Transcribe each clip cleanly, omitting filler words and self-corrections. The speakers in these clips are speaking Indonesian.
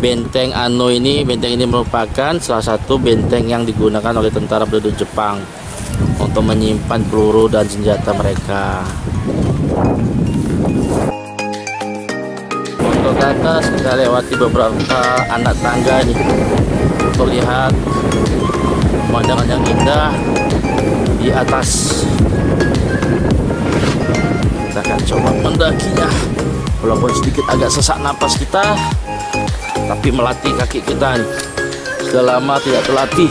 Benteng Ano ini, benteng ini merupakan salah satu benteng yang digunakan oleh tentara penduduk Jepang untuk menyimpan peluru dan senjata mereka. Untuk ke atas kita lewati beberapa anak tangga nih untuk lihat pemandangan yang indah di atas. Kita akan coba mendakinya, walaupun sedikit agak sesak napas kita, tapi melatih kaki kita nih, sudah lama tidak terlatih.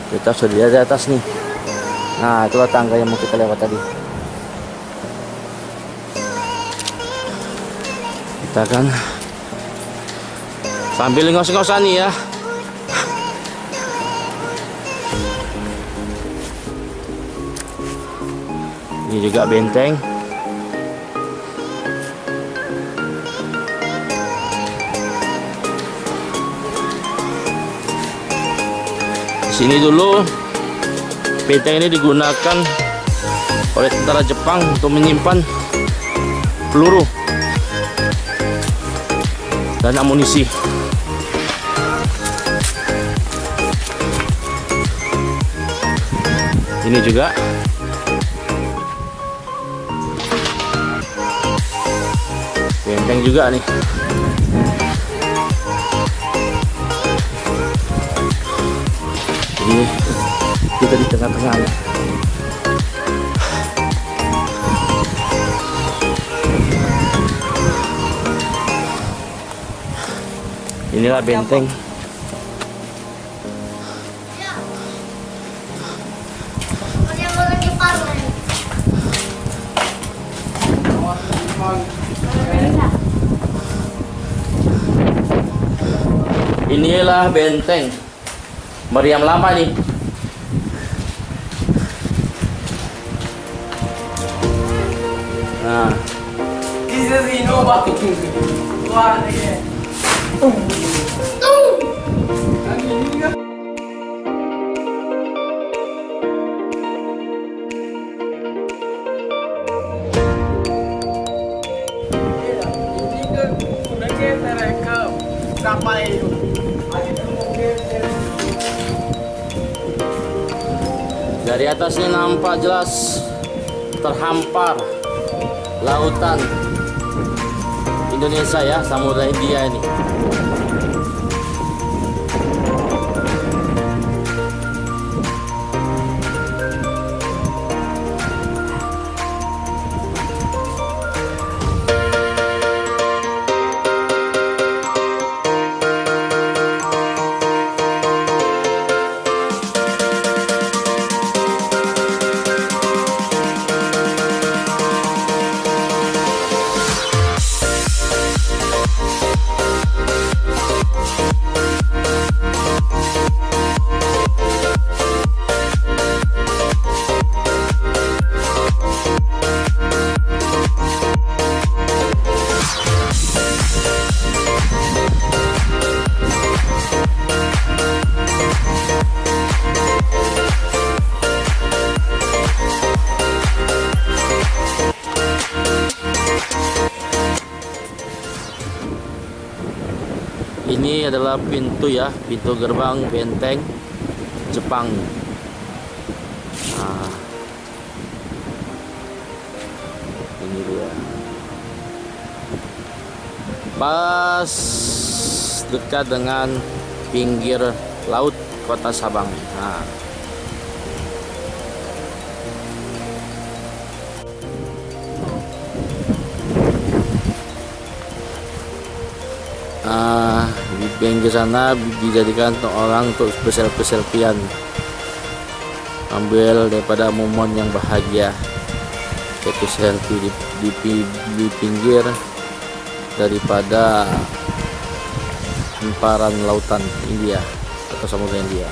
Kita sudah di atas nih. Nah, itulah tangga yang mau kita lewat tadi. Kita akan sambil ngos-ngosan nih ya. Ini juga benteng. Sini dulu benteng ini digunakan oleh tentara Jepang untuk menyimpan peluru dan amunisi. Ini juga benteng juga nih. Ini kita di tengah-tengahnya. Inilah benteng. Inilah benteng meriam lama nih. Nah, dari atasnya nampak jelas terhampar lautan Indonesia ya, Samudra Hindia ini. Ini adalah pintu ya, pintu gerbang benteng Jepang. Nah, ini dia. Pas dekat dengan pinggir laut Kota Sabang. Nah, di pinggir sana dijadikan orang untuk berselfie-selfian, ambil daripada momen yang bahagia, yaitu selfie di pinggir daripada hamparan lautan India atau Samudra India.